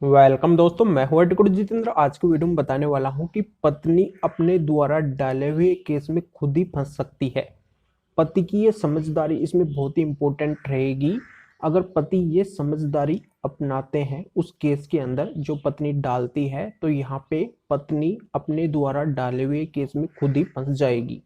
Welcome दोस्तों, मैं हूं एडवोकेट जितेंद्र। आज की वीडियो में बताने वाला हूं कि पत्नी अपने द्वारा डाले हुए केस में खुद ही फंस सकती है। पति की ये समझदारी इसमें बहुत ही इंपॉर्टेंट रहेगी। अगर पति ये समझदारी अपनाते हैं उस केस के अंदर जो पत्नी डालती है, तो यहाँ पे पत्नी अपने द्वारा डाले हुए केस में खुद ही फंस जाएगी।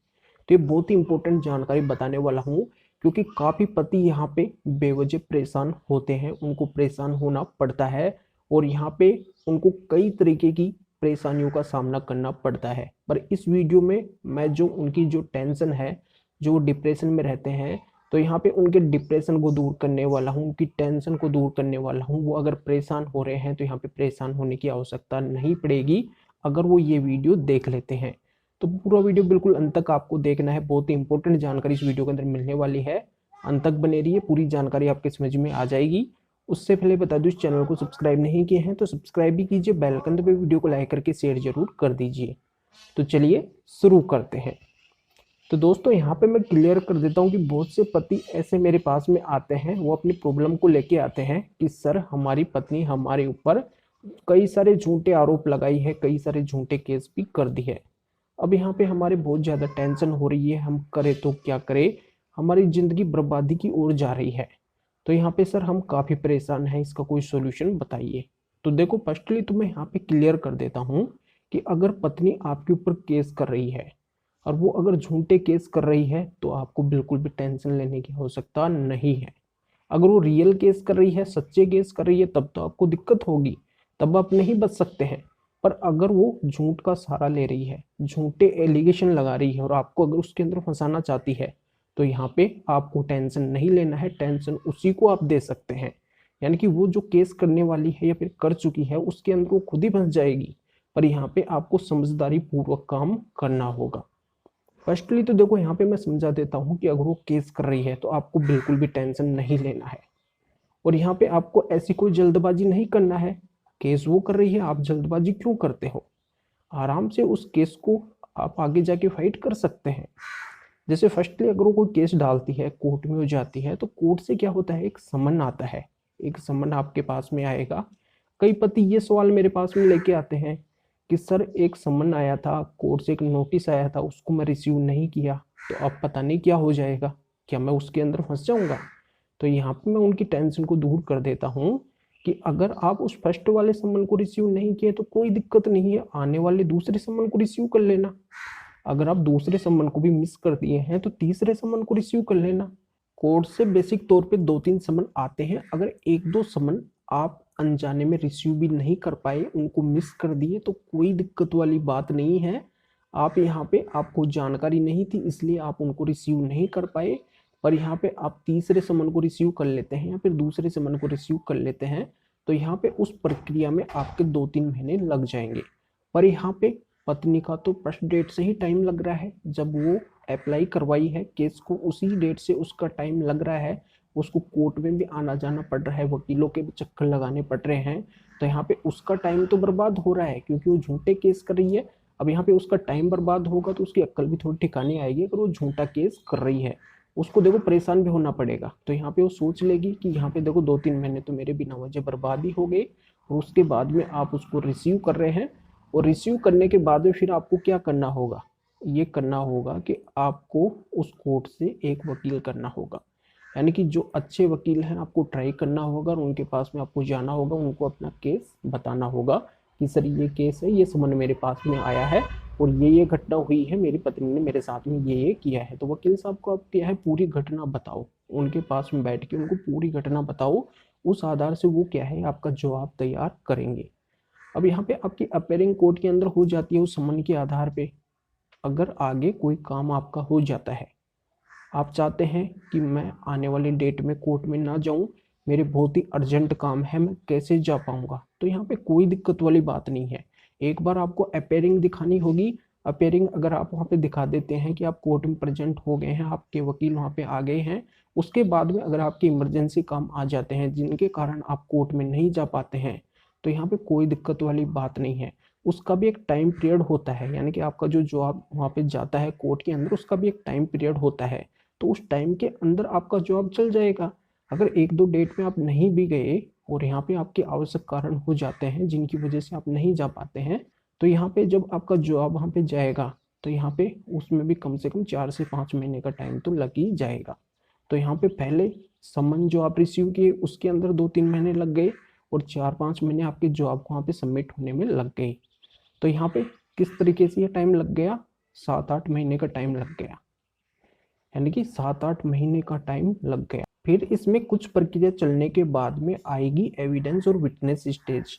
तो ये बहुत ही इंपॉर्टेंट जानकारी बताने वाला हूँ, क्योंकि काफी पति यहाँ पे बेवजह परेशान होते हैं, उनको परेशान होना पड़ता है और यहाँ पे उनको कई तरीके की परेशानियों का सामना करना पड़ता है। पर इस वीडियो में मैं जो उनकी जो टेंशन है, जो डिप्रेशन में रहते हैं, तो यहाँ पे उनके डिप्रेशन को दूर करने वाला हूँ, उनकी टेंशन को दूर करने वाला हूँ। वो अगर परेशान हो रहे हैं तो यहाँ पे परेशान होने की आवश्यकता नहीं पड़ेगी अगर वो ये वीडियो देख लेते हैं। तो पूरा वीडियो बिल्कुल अंत तक आपको देखना है। बहुत ही इंपॉर्टेंट जानकारी इस वीडियो के अंदर मिलने वाली है। अंत तक बने रहिए, पूरी जानकारी आपके समझ में आ जाएगी। उससे पहले बता दूं, इस चैनल को सब्सक्राइब नहीं किए हैं तो सब्सक्राइब भी कीजिए, बेल आइकन पे वीडियो को लाइक करके शेयर जरूर कर दीजिए। तो चलिए शुरू करते हैं। तो दोस्तों, यहाँ पे मैं क्लियर कर देता हूँ कि बहुत से पति ऐसे मेरे पास में आते हैं, वो अपनी प्रॉब्लम को लेके आते हैं कि सर हमारी पत्नी हमारे ऊपर कई सारे झूठे आरोप लगाई है, कई सारे झूठे केस भी कर दी है। अब यहाँ पे हमारे बहुत ज़्यादा टेंशन हो रही है, हम करें तो क्या करें, हमारी ज़िंदगी बर्बादी की ओर जा रही है। तो यहाँ पे सर हम काफ़ी परेशान हैं, इसका कोई सोल्यूशन बताइए। तो देखो, फर्स्टली तो मैं यहाँ पे क्लियर कर देता हूँ कि अगर पत्नी आपके ऊपर केस कर रही है और वो अगर झूठे केस कर रही है तो आपको बिल्कुल भी टेंशन लेने की आवश्यकता नहीं है। अगर वो रियल केस कर रही है, सच्चे केस कर रही है, तब तो आपको दिक्कत होगी, तब आप नहीं बच सकते हैं। पर अगर वो झूठ का सहारा ले रही है, झूठे एलिगेशन लगा रही है और आपको अगर उसके अंदर फंसाना चाहती है, तो यहाँ पे आपको टेंशन नहीं लेना है, टेंशन उसी को आप दे सकते हैं। यानी कि वो जो केस करने वाली है या फिर कर चुकी है, उसके अंदर वो खुद ही फंस जाएगी। पर यहाँ पे आपको समझदारी पूर्वक काम करना होगा। फर्स्टली तो देखो, यहाँ पे मैं समझा देता हूँ कि अगर वो केस कर रही है तो आपको बिल्कुल भी टेंशन नहीं लेना है। और यहाँ पे आपको ऐसी कोई जल्दबाजी नहीं करना है। केस वो कर रही है, आप जल्दबाजी क्यों करते हो? आराम से उस केस को आप आगे जाके फाइट कर सकते हैं। जैसे फर्स्टली अगर वो कोई केस डालती है, कोर्ट में हो जाती है, तो कोर्ट से क्या होता है, एक समन आता है। एक समन आपके पास में आएगा। कई पति ये सवाल मेरे पास में लेके आते हैं कि सर एक समन आया था, कोर्ट से एक नोटिस आया था, उसको मैं रिसीव नहीं किया, तो अब पता नहीं क्या हो जाएगा, क्या मैं उसके अंदर फंस जाऊंगा? तो यहाँ पे मैं उनकी टेंशन को दूर कर देता हूँ कि अगर आप उस फर्स्ट वाले समन को रिसीव नहीं किए तो कोई दिक्कत नहीं है, आने वाले दूसरे समन को रिसीव कर लेना। अगर आप दूसरे समन को भी मिस कर दिए हैं तो तीसरे समन को रिसीव कर लेना। कोर्ट से बेसिक तौर पे 2-3 समन आते हैं। अगर एक दो समन आप अनजाने में रिसीव भी नहीं कर पाए, उनको मिस कर दिए, तो कोई दिक्कत वाली बात नहीं है। आप यहाँ पे, आपको जानकारी नहीं थी इसलिए आप उनको रिसीव नहीं कर पाए। पर यहाँ पे आप तीसरे समन को रिसीव कर लेते हैं या फिर दूसरे समन को रिसीव कर लेते हैं, तो यहाँ पे उस प्रक्रिया में आपके 2-3 महीने लग जाएंगे। पर यहाँ पे पत्नी का तो फर्स्ट डेट से ही टाइम लग रहा है। जब वो अप्लाई करवाई है केस को, उसी डेट से उसका टाइम लग रहा है। उसको कोर्ट में भी आना जाना पड़ रहा है, वकीलों के भी चक्कर लगाने पड़ रहे हैं। तो यहाँ पे उसका टाइम तो बर्बाद हो रहा है, क्योंकि वो झूठे केस कर रही है। अब यहाँ पे उसका टाइम बर्बाद होगा तो उसकी अक्ल भी थोड़ी ठिकाने आएगी। अगर वो झूठा केस कर रही है, उसको देखो परेशान भी होना पड़ेगा। तो यहाँ पे वो सोच लेगी कि यहाँ पे देखो 2-3 महीने तो मेरे बिना वजह बर्बाद ही हो गए, और उसके बाद में आप उसको रिसीव कर रहे हैं। और रिसीव करने के बाद में फिर आपको क्या करना होगा? ये करना होगा कि आपको उस कोर्ट से एक वकील करना होगा। यानी कि जो अच्छे वकील हैं आपको ट्राई करना होगा और उनके पास में आपको जाना होगा, उनको अपना केस बताना होगा कि सर ये केस है, ये समन मेरे पास में आया है और ये घटना हुई है, मेरी पत्नी ने मेरे साथ में ये किया है। तो वकील साहब को आप क्या है, पूरी घटना बताओ, उनके पास में बैठ के उनको पूरी घटना बताओ। उस आधार से वो क्या है, आपका जवाब तैयार करेंगे। अब यहाँ पे आपकी अपेयरिंग कोर्ट के अंदर हो जाती है उस समन के आधार पे। अगर आगे कोई काम आपका हो जाता है, आप चाहते हैं कि मैं आने वाली डेट में कोर्ट में ना जाऊं, मेरे बहुत ही अर्जेंट काम है, मैं कैसे जा पाऊंगा, तो यहाँ पे कोई दिक्कत वाली बात नहीं है। एक बार आपको अपेयरिंग दिखानी होगी। अपेयरिंग अगर आप वहाँ पे दिखा देते हैं कि आप कोर्ट में प्रेजेंट हो गए हैं, आपके वकील वहाँ पे आ गए हैं, उसके बाद में अगर आपके इमरजेंसी काम आ जाते हैं जिनके कारण आप कोर्ट में नहीं जा पाते हैं, तो यहाँ पे कोई दिक्कत वाली बात नहीं है। उसका भी एक टाइम पीरियड होता है, यानी कि आपका जो जवाब वहाँ पे जाता है कोर्ट के अंदर, उसका भी एक टाइम पीरियड होता है। तो उस टाइम के अंदर आपका जॉब चल जाएगा। अगर 1-2 डेट में आप नहीं भी गए और यहाँ पे आपके आवश्यक कारण हो जाते हैं जिनकी वजह से आप नहीं जा पाते हैं, तो यहाँ पे जब आपका जॉब वहाँ पे जाएगा तो यहाँ पे उसमें भी कम से कम 4 से 5 महीने का टाइम तो लग ही जाएगा। तो यहाँ पे पहले समन जो आप रिसीव किए उसके अंदर 2-3 महीने लग गए, और 4-5 महीने आपके जॉब को वहाँ पे सबमिट होने में लग गए। तो यहाँ पे किस तरीके से ये टाइम लग गया, 7-8 महीने का टाइम लग गया, यानी कि 7-8 महीने का टाइम लग गया। फिर इसमें कुछ प्रक्रिया चलने के बाद में आएगी एविडेंस और विटनेस स्टेज।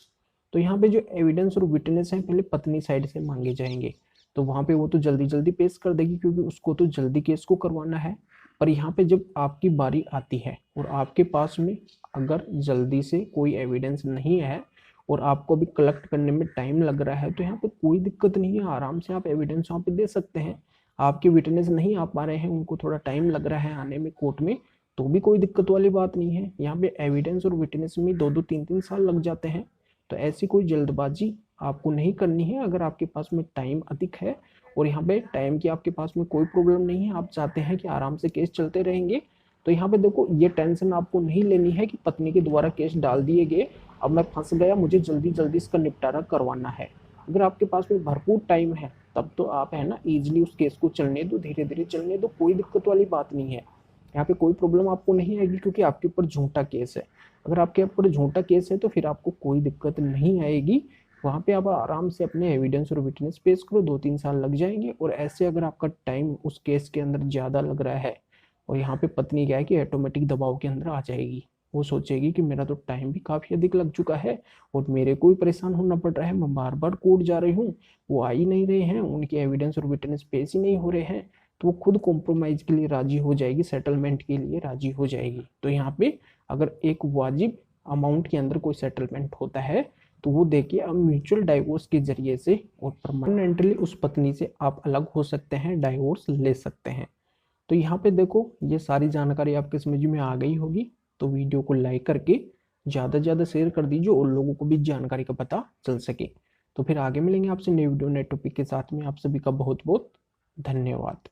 तो यहाँ पे जो एविडेंस और विटनेस है पहले पत्नी साइड से मांगे जाएंगे, तो वहाँ पे वो तो जल्दी जल्दी पेश कर देगी क्योंकि उसको तो जल्दी केस को करवाना है। पर यहाँ पे जब आपकी बारी आती है और आपके पास में अगर जल्दी से कोई एविडेंस नहीं है और आपको भी कलेक्ट करने में टाइम लग रहा है, तो यहाँ पे कोई दिक्कत नहीं है, आराम से आप एविडेंस वहाँ पे दे सकते हैं। आपके विटनेस नहीं आ पा रहे हैं, उनको थोड़ा टाइम लग रहा है आने में कोर्ट में, तो भी कोई दिक्कत वाली बात नहीं है। यहाँ पे एविडेंस और विटनेस में 2-2 3-3 साल लग जाते हैं। तो ऐसी कोई जल्दबाजी आपको नहीं करनी है। अगर आपके पास में टाइम अधिक है और यहाँ पे टाइम की आपके पास में कोई प्रॉब्लम नहीं है, आप चाहते हैं कि आराम से केस चलते रहेंगे, तो यहाँ पे देखो ये टेंशन आपको नहीं लेनी है कि पत्नी के द्वारा केस डाल दिए गए, अब मैं फंस गया, मुझे जल्दी जल्दी इसका निपटारा करवाना है। अगर आपके पास में भरपूर टाइम है तब तो आप है ना इजीली उस केस को चलने दो, धीरे धीरे चलने दो, कोई दिक्कत वाली बात नहीं है। यहाँ पे कोई प्रॉब्लम आपको नहीं आएगी क्योंकि आपके ऊपर झूठा केस है। अगर आपके ऊपर झूठा केस है तो फिर आपको कोई दिक्कत नहीं आएगी। वहाँ पे आप आराम से अपने एविडेंस और विटनेस पेश करो, 2-3 साल लग जाएंगे। और ऐसे अगर आपका टाइम उस केस के अंदर ज़्यादा लग रहा है और यहाँ पे पत्नी क्या है कि ऑटोमेटिक दबाव के अंदर आ जाएगी, वो सोचेगी कि मेरा तो टाइम भी काफ़ी अधिक लग चुका है और मेरे को भी परेशान होना पड़ रहा है, मैं बार बार कोर्ट जा रही हूँ, वो आ ही नहीं रहे हैं, उनके एविडेंस और विटनेस पेश ही नहीं हो रहे हैं, तो वो खुद कॉम्प्रोमाइज के लिए राजी हो जाएगी, सेटलमेंट के लिए राजी हो जाएगी। तो यहाँ पे अगर एक वाजिब अमाउंट के अंदर कोई सेटलमेंट होता है तो वो देखिए अब म्यूचुअल डाइवोर्स के जरिए से और परमानेंटली उस पत्नी से आप अलग हो सकते हैं, डाइवोर्स ले सकते हैं। तो यहाँ पे देखो ये सारी जानकारी आपके समझ में आ गई होगी, तो वीडियो को लाइक करके ज़्यादा से ज़्यादा शेयर कर दीजिए और लोगों को भी जानकारी का पता चल सके। तो फिर आगे मिलेंगे आपसे नए वीडियो नए टॉपिक के साथ में। आप सभी का बहुत बहुत धन्यवाद।